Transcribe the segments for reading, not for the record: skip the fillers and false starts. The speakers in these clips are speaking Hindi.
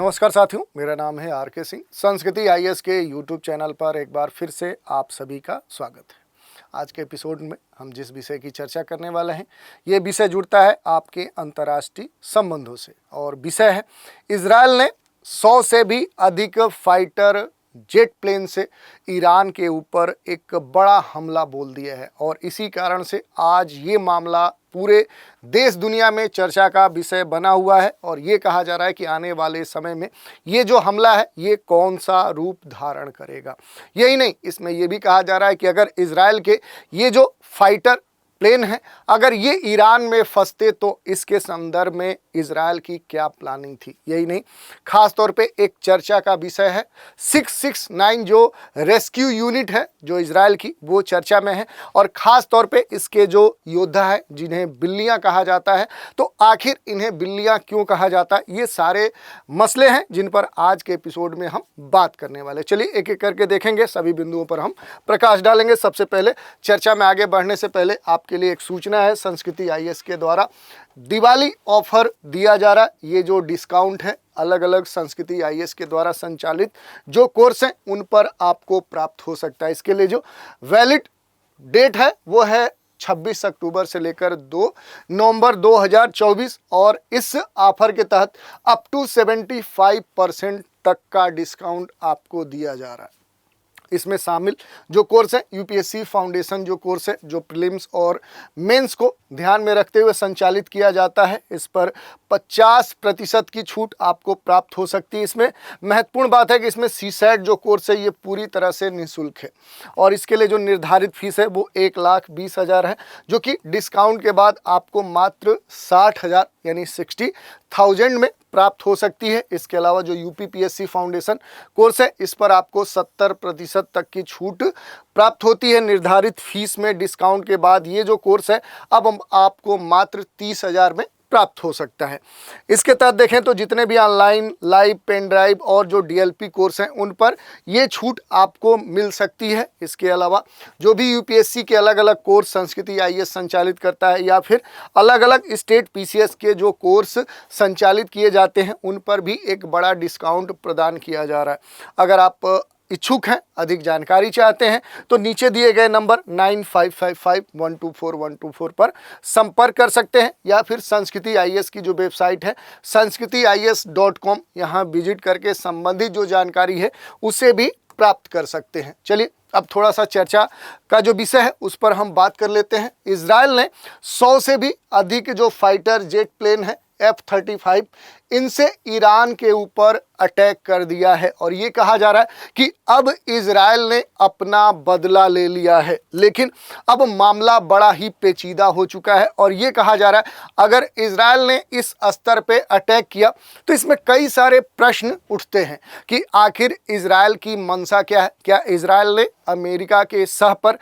नमस्कार साथियों, मेरा नाम है आर.के. सिंह। संस्कृति आईएएस के यूट्यूब चैनल पर एक बार फिर से आप सभी का स्वागत है। आज के एपिसोड में हम जिस विषय की चर्चा करने वाले हैं, ये विषय जुड़ता है आपके अंतर्राष्ट्रीय संबंधों से और विषय है इजरायल ने 100 से भी अधिक फाइटर जेट प्लेन से ईरान के ऊपर एक बड़ा हमला बोल दिया है और इसी कारण से आज ये मामला पूरे देश दुनिया में चर्चा का विषय बना हुआ है और ये कहा जा रहा है कि आने वाले समय में ये जो हमला है ये कौन सा रूप धारण करेगा। यही नहीं, इसमें ये भी कहा जा रहा है कि अगर इजरायल के ये जो फाइटर प्लेन है अगर ये ईरान में फंसते तो इसके संदर्भ में इजरायल की क्या प्लानिंग थी। यही नहीं, खास तौर पे एक चर्चा का विषय है 669 जो रेस्क्यू यूनिट है जो इजरायल की, वो चर्चा में है और ख़ास तौर पे इसके जो योद्धा है जिन्हें बिल्लियां कहा जाता है, तो आखिर इन्हें बिल्लियां क्यों कहा जाता है, ये सारे मसले हैं जिन पर आज के एपिसोड में हम बात करने वाले। चलिए एक एक करके देखेंगे, सभी बिंदुओं पर हम प्रकाश डालेंगे। सबसे पहले चर्चा में आगे बढ़ने से पहले आपके लिए एक सूचना है, संस्कृति आईएएस के द्वारा दिवाली ऑफर दिया जा रहा है। ये जो डिस्काउंट है अलग अलग संस्कृति आईएएस के द्वारा संचालित जो कोर्स हैं उन पर आपको प्राप्त हो सकता है। इसके लिए जो वैलिड डेट है वो है 26 अक्टूबर से लेकर 2 नवंबर 2024 और इस ऑफर के तहत अप टू 75% तक का डिस्काउंट आपको दिया जा रहा है। इसमें शामिल जो कोर्स है यूपीएससी फाउंडेशन जो कोर्स है जो प्रीलिम्स और मेंस को ध्यान में रखते हुए संचालित किया जाता है, इस पर 50% की छूट आपको प्राप्त हो सकती है। इसमें महत्वपूर्ण बात है कि इसमें सीसैट जो कोर्स है ये पूरी तरह से निःशुल्क है और इसके लिए जो निर्धारित फीस है वो 1,20,000 है, जो कि डिस्काउंट के बाद आपको मात्र 60,000 यानी 60,000 में प्राप्त हो सकती है। इसके अलावा जो यूपीपीएससी फाउंडेशन कोर्स है इस पर आपको 70% तक की छूट प्राप्त होती है निर्धारित फीस में। डिस्काउंट के बाद ये जो कोर्स है अब आपको मात्र 30,000 में प्राप्त हो सकता है। इसके तहत देखें तो जितने भी ऑनलाइन लाइव पेन ड्राइव और जो डीएलपी कोर्स हैं उन पर ये छूट आपको मिल सकती है। इसके अलावा जो भी यूपीएससी के अलग अलग कोर्स संस्कृति आईएएस संचालित करता है या फिर अलग अलग स्टेट पीसीएस के जो कोर्स संचालित किए जाते हैं उन पर भी एक बड़ा डिस्काउंट प्रदान किया जा रहा है। अगर आप इच्छुक हैं, अधिक जानकारी चाहते हैं तो नीचे दिए गए नंबर 9555124124 पर संपर्क कर सकते हैं या फिर संस्कृति आईएएस की जो वेबसाइट है sanskrithies.com यहाँ विजिट करके संबंधित जो जानकारी है उसे भी प्राप्त कर सकते हैं। चलिए अब थोड़ा सा चर्चा का जो विषय है उस पर हम बात कर लेते हैं। इजरायल ने 100 से भी अधिक जो फाइटर जेट प्लेन है F-35 इनसे ईरान के ऊपर अटैक कर दिया है और ये कहा जा रहा है कि अब इजरायल ने अपना बदला ले लिया है। लेकिन अब मामला बड़ा ही पेचीदा हो चुका है और ये कहा जा रहा है अगर इजरायल ने इस स्तर पे अटैक किया तो इसमें कई सारे प्रश्न उठते हैं कि आखिर इजरायल की मंशा क्या है। क्या इजरायल ने अमेरिका के सह पर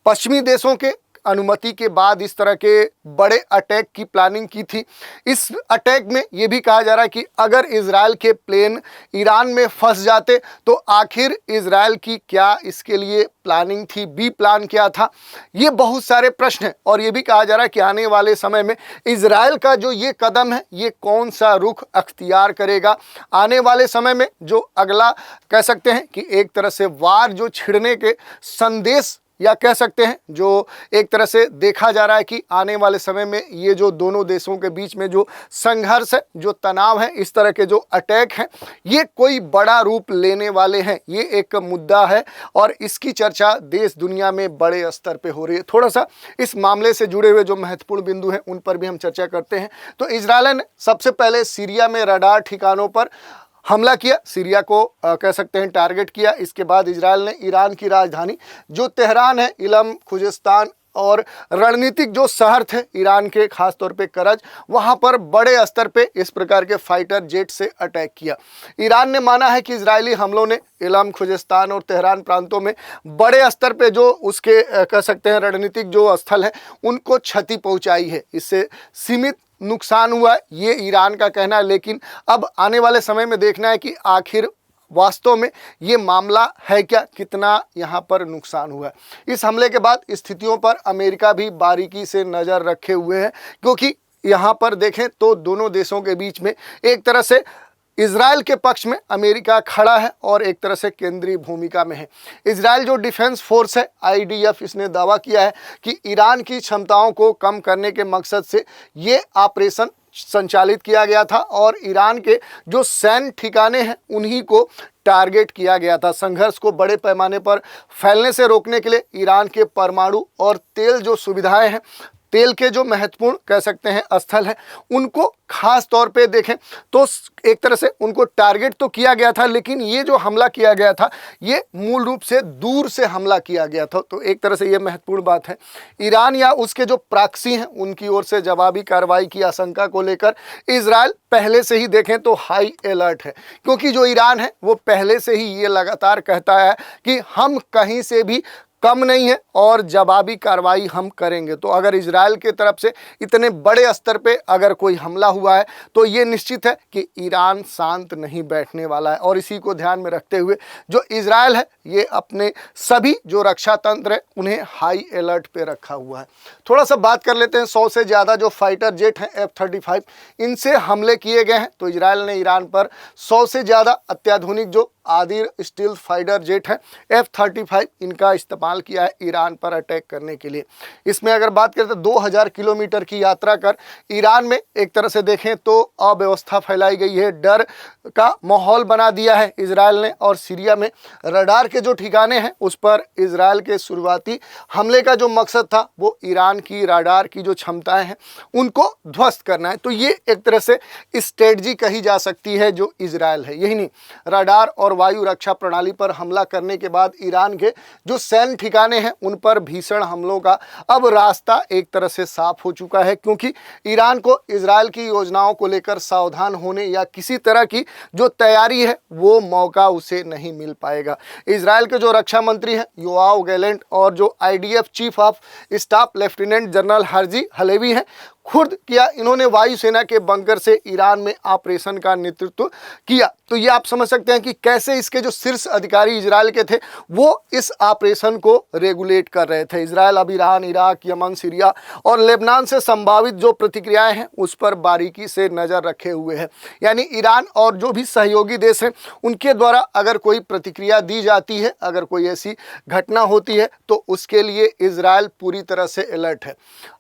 पश्चिमी देशों के अनुमति के बाद इस तरह के बड़े अटैक की प्लानिंग की थी। इस अटैक में ये भी कहा जा रहा है कि अगर इजरायल के प्लेन ईरान में फंस जाते तो आखिर इजरायल की क्या इसके लिए प्लानिंग थी, बी प्लान क्या था। ये बहुत सारे प्रश्न हैं और ये भी कहा जा रहा है कि आने वाले समय में इजरायल का जो ये कदम है ये कौन सा रुख अख्तियार करेगा। आने वाले समय में जो अगला कह सकते हैं कि एक तरह से वार जो छिड़ने के संदेश या कह सकते हैं जो एक तरह से देखा जा रहा है कि आने वाले समय में ये जो दोनों देशों के बीच में जो संघर्ष है, जो तनाव है, इस तरह के जो अटैक हैं ये कोई बड़ा रूप लेने वाले हैं। ये एक मुद्दा है और इसकी चर्चा देश दुनिया में बड़े स्तर पे हो रही है। थोड़ा सा इस मामले से जुड़े हुए जो महत्वपूर्ण बिंदु हैं उन पर भी हम चर्चा करते हैं। तो इजरायल ने सबसे पहले सीरिया में रडार ठिकानों पर हमला किया, सीरिया को कह सकते हैं टारगेट किया। इसके बाद इजरायल ने ईरान की राजधानी जो तेहरान है, इलम, खुजिस्तान और रणनीतिक जो शहर थे ईरान के, खास तौर पे करज, वहां पर बड़े स्तर पे इस प्रकार के फाइटर जेट से अटैक किया। ईरान ने माना है कि इजरायली हमलों ने इलम, खुजिस्तान और तेहरान प्रांतों में बड़े स्तर पे जो उसके कह सकते हैं रणनीतिक जो स्थल है उनको क्षति पहुंचाई है। इससे सीमित नुकसान हुआ है, ये ईरान का कहना है। लेकिन अब आने वाले समय में देखना है कि आखिर वास्तव में ये मामला है क्या, कितना यहाँ पर नुकसान हुआ है। इस हमले के बाद स्थितियों पर अमेरिका भी बारीकी से नज़र रखे हुए है, क्योंकि यहाँ पर देखें तो दोनों देशों के बीच में एक तरह से इजराइल के पक्ष में अमेरिका खड़ा है और एक तरह से केंद्रीय भूमिका में है। इजराइल जो डिफेंस फोर्स है IDF, इसने दावा किया है कि ईरान की क्षमताओं को कम करने के मकसद से ये ऑपरेशन संचालित किया गया था और ईरान के जो सैन्य ठिकाने हैं उन्हीं को टारगेट किया गया था। संघर्ष को बड़े पैमाने पर फैलने से रोकने के लिए ईरान के परमाणु और तेल जो सुविधाएं हैं, तेल के जो महत्वपूर्ण कह सकते हैं स्थल है, उनको खास तौर पे देखें तो एक तरह से उनको टारगेट तो किया गया था, लेकिन ये जो हमला किया गया था ये मूल रूप से दूर से हमला किया गया था। तो एक तरह से ये महत्वपूर्ण बात है। ईरान या उसके जो प्रॉक्सी हैं उनकी ओर से जवाबी कार्रवाई की आशंका को लेकर इजराइल पहले से ही देखें तो हाई अलर्ट है, क्योंकि जो ईरान है वो पहले से ही ये लगातार कहता है कि हम कहीं से भी कम नहीं है और जवाबी कार्रवाई हम करेंगे। तो अगर इजराइल के तरफ से इतने बड़े स्तर पे अगर कोई हमला हुआ है तो ये निश्चित है कि ईरान शांत नहीं बैठने वाला है। और इसी को ध्यान में रखते हुए जो इजराइल है ये अपने सभी जो रक्षा तंत्र है उन्हें हाई अलर्ट पे रखा हुआ है। थोड़ा सा बात कर लेते हैं। 100 से ज़्यादा जो फाइटर जेट हैं F-35, इनसे हमले किए गए हैं। तो इजराइल ने ईरान पर 100 से ज़्यादा अत्याधुनिक जो आदिर स्टील्थ फाइटर जेट है F-35, इनका इस्तेमाल किया है ईरान पर अटैक करने के लिए। इसमें अगर बात करें तो 2000 किलोमीटर की यात्रा कर ईरान में एक तरह से देखें तो अव्यवस्था फैलाई गई है, डर का माहौल बना दिया है इजराइल ने। और सीरिया में रडार के जो ठिकाने हैं उस पर इजराइल के शुरुआती हमले का जो मकसद था वो ईरान की रडार की जो क्षमताएं हैं उनको ध्वस्त करना है। तो ये एक तरह से स्ट्रेटजी कही जा सकती है जो इजराइल है। यही नहीं, रडार और वायु रक्षा प्रणाली पर हमला करने के बाद ईरान के जो सैन्य ठिकाने हैं उन पर भीषण हमलों का अब रास्ता एक तरह से साफ हो चुका है, क्योंकि ईरान को इजराइल की योजनाओं को लेकर सावधान होने या किसी तरह की जो तैयारी है वो मौका उसे नहीं मिल पाएगा। इजराइल के जो रक्षा मंत्री हैं योआव गैलेंट और जो IDF chief of staff lieutenant general Herzi Halevi हैं, खुद किया इन्होंने वायुसेना के बंकर से ईरान में ऑपरेशन का नेतृत्व किया। तो ये आप समझ सकते हैं कि कैसे इसके जो शीर्ष अधिकारी इजराइल के थे वो इस ऑपरेशन को रेगुलेट कर रहे थे। इजराइल अब ईरान, इराक, यमन, सीरिया और लेबनान से संभावित जो प्रतिक्रियाएं हैं उस पर बारीकी से नज़र रखे हुए है। यानी ईरान और जो भी सहयोगी देश हैं उनके द्वारा अगर कोई प्रतिक्रिया दी जाती है, अगर कोई ऐसी घटना होती है तो उसके लिए इजराइल पूरी तरह से अलर्ट है।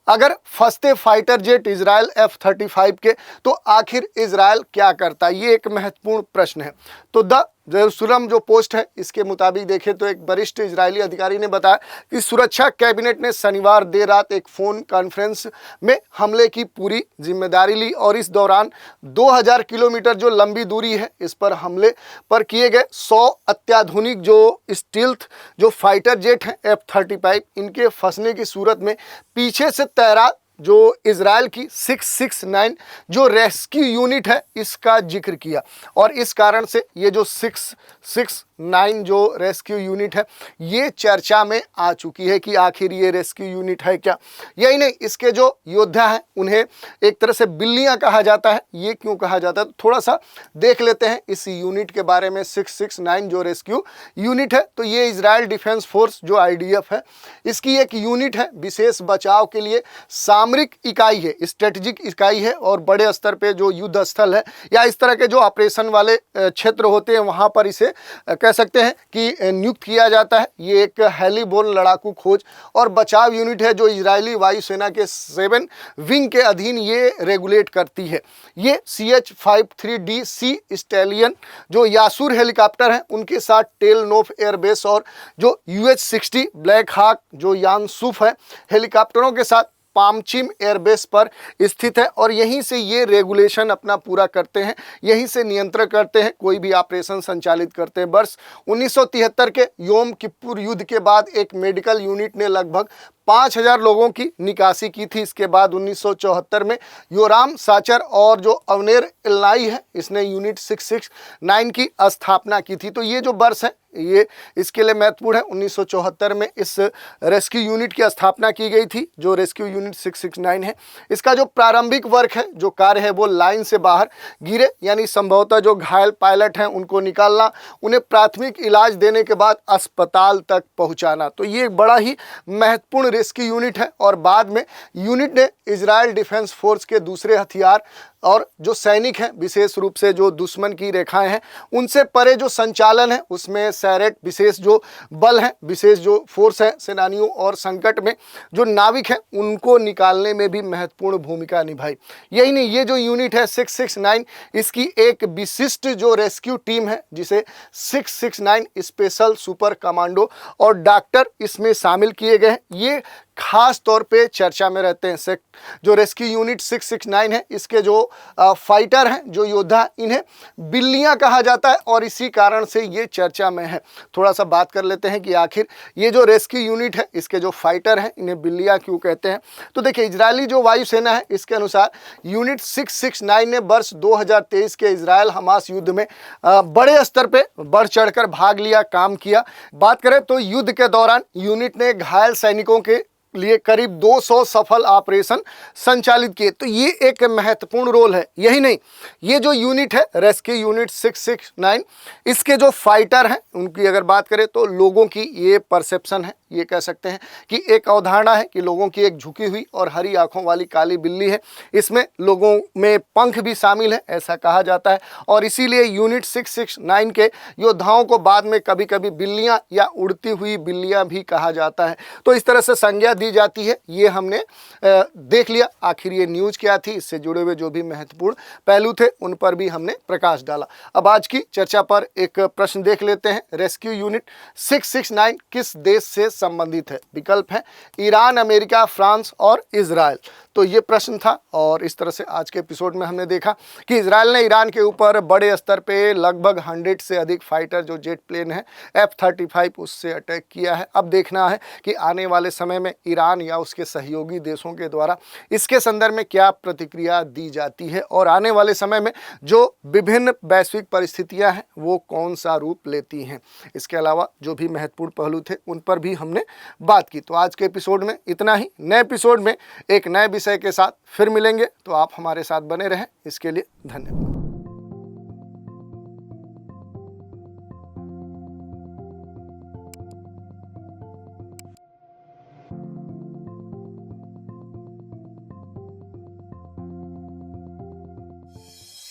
अगर फंसते फाइटर जेट इजराइल F-35 के तो आखिर इजराइल क्या करता है, ये एक महत्वपूर्ण प्रश्न है। तो द जेरूसलम जो पोस्ट है इसके मुताबिक देखें तो एक वरिष्ठ इजरायली अधिकारी ने बताया कि सुरक्षा कैबिनेट ने शनिवार देर रात एक फ़ोन कॉन्फ्रेंस में हमले की पूरी जिम्मेदारी ली और इस दौरान 2000 किलोमीटर जो लंबी दूरी है इस पर हमले पर किए गए 100 अत्याधुनिक जो स्टील्थ जो फाइटर जेट हैं F-35, इनके फंसने की सूरत में पीछे से तैनात जो इजराइल की 669 जो रेस्क्यू यूनिट है इसका जिक्र किया। और इस कारण से ये जो 669 जो रेस्क्यू यूनिट है ये चर्चा में आ चुकी है कि आखिर ये रेस्क्यू यूनिट है क्या। यही नहीं, इसके जो योद्धा हैं उन्हें एक तरह से बिल्लियां कहा जाता है। ये क्यों कहा जाता है, तो थोड़ा सा देख लेते हैं इस यूनिट के बारे में। 669 जो रेस्क्यू यूनिट है तो ये इजराइल डिफेंस फोर्स जो IDF है इसकी एक यूनिट है, विशेष बचाव के लिए सामरिक इकाई है, स्ट्रेटेजिक इकाई है और बड़े स्तर पे जो युद्ध स्थल है या इस तरह के जो ऑपरेशन वाले क्षेत्र होते हैं वहाँ पर इसे कह सकते हैं कि नियुक्त किया जाता है। ये एक हेलीबोर्न लड़ाकू खोज और बचाव यूनिट है जो इजरायली वायुसेना के 7 विंग के अधीन ये रेगुलेट करती है। ये CH-53D सी स्टैलियन जो यासूर हेलीकॉप्टर हैं उनके साथ टेल नोफ एयरबेस और जो UH-60 ब्लैक हॉक जो यानसूफ है हेलीकॉप्टरों के साथ पामचिम एयरबेस पर स्थित है और यहीं से ये रेगुलेशन अपना पूरा करते हैं, यहीं से नियंत्रण करते हैं, कोई भी ऑपरेशन संचालित करते हैं। वर्ष 1973 के योम किप्पुर युद्ध के बाद एक मेडिकल यूनिट ने लगभग 5000 लोगों की निकासी की थी। इसके बाद 1974 में योराम साचर और जो अवनेर इल्नाई है इसने यूनिट 669 की स्थापना की थी। तो ये जो वर्ष है ये इसके लिए महत्वपूर्ण है। 1974 में इस रेस्क्यू यूनिट की स्थापना की गई थी जो रेस्क्यू यूनिट 669 है। इसका जो प्रारंभिक वर्क है, जो कार्य है वो लाइन से बाहर गिरे यानी संभवतः जो घायल पायलट हैं उनको निकालना, उन्हें प्राथमिक इलाज देने के बाद अस्पताल तक पहुंचाना। तो ये एक बड़ा ही महत्वपूर्ण रेस्क्यू यूनिट है और बाद में यूनिट ने इजराइल डिफेंस फोर्स के दूसरे हथियार और जो सैनिक हैं, विशेष रूप से जो दुश्मन की रेखाएं हैं, उनसे परे जो संचालन है उसमें सैरेट विशेष जो बल हैं, विशेष जो फोर्स है सेनानियों और संकट में जो नाविक हैं उनको निकालने में भी महत्वपूर्ण भूमिका निभाई। यही नहीं, ये जो यूनिट है 669, इसकी एक विशिष्ट जो रेस्क्यू टीम है जिसे 669 स्पेशल सुपर कमांडो और डॉक्टर इसमें शामिल किए गए हैं, ये खास तौर पे चर्चा में रहते हैं। जो रेस्क्यू यूनिट 669 है, इसके जो फाइटर हैं, जो योद्धा, इन्हें बिल्लियां कहा जाता है और इसी कारण से ये चर्चा में है। थोड़ा सा बात कर लेते हैं कि आखिर ये जो रेस्क्यू यूनिट है, इसके जो फाइटर हैं, इन्हें बिल्लियां क्यों कहते हैं। तो देखिए, इजरायली जो वायुसेना है, इसके अनुसार यूनिट 669 ने वर्ष 2023 के इजरायल हमास युद्ध में बड़े स्तर पे बढ़ चढ़कर भाग लिया, काम किया। बात करें तो युद्ध के दौरान यूनिट ने घायल सैनिकों के लिए करीब 200 सफल ऑपरेशन संचालित किए। तो ये एक महत्वपूर्ण रोल है। यही नहीं, ये जो यूनिट है रेस्क्यू यूनिट 669, इसके जो फाइटर हैं उनकी अगर बात करें तो लोगों की ये परसेप्शन है, ये कह सकते हैं कि एक अवधारणा है कि लोगों की एक झुकी हुई और हरी आंखों वाली काली बिल्ली है। इसमें लोगों में पंख भी शामिल है, ऐसा कहा जाता है, और इसीलिए यूनिट 669 के योद्धाओं को बाद में कभी कभी बिल्लियां या उड़ती हुई बिल्लियां भी कहा जाता है। तो इस तरह से संज्ञा दी जाती है। ये हमने देख लिया आखिर ये न्यूज क्या थी, इससे जुड़े हुए जो भी महत्वपूर्ण पहलू थे उन पर भी हमने प्रकाश डाला। अब आज की चर्चा पर एक प्रश्न देख लेते हैं। रेस्क्यू यूनिट 669 किस देश से संबंधित है? विकल्प है ईरान, अमेरिका, फ्रांस और इजराइल। तो ये प्रश्न था और इस तरह से आज के एपिसोड में हमने देखा कि इजराइल ने ईरान के ऊपर बड़े स्तर पे लगभग 100 से अधिक फाइटर जो जेट प्लेन है F-35 उससे अटैक किया है। अब देखना है कि आने वाले समय में ईरान या उसके सहयोगी देशों के द्वारा इसके संदर्भ में क्या प्रतिक्रिया दी जाती है और आने वाले समय में जो विभिन्न वैश्विक परिस्थितियां हैं वो कौन सा रूप लेती हैं। इसके अलावा जो भी महत्वपूर्ण पहलू थे उन पर भी हमने बात की। तो आज के एपिसोड में इतना ही। नए एपिसोड में एक नए विषय के साथ फिर मिलेंगे, तो आप हमारे साथ बने रहें। इसके लिए धन्यवाद।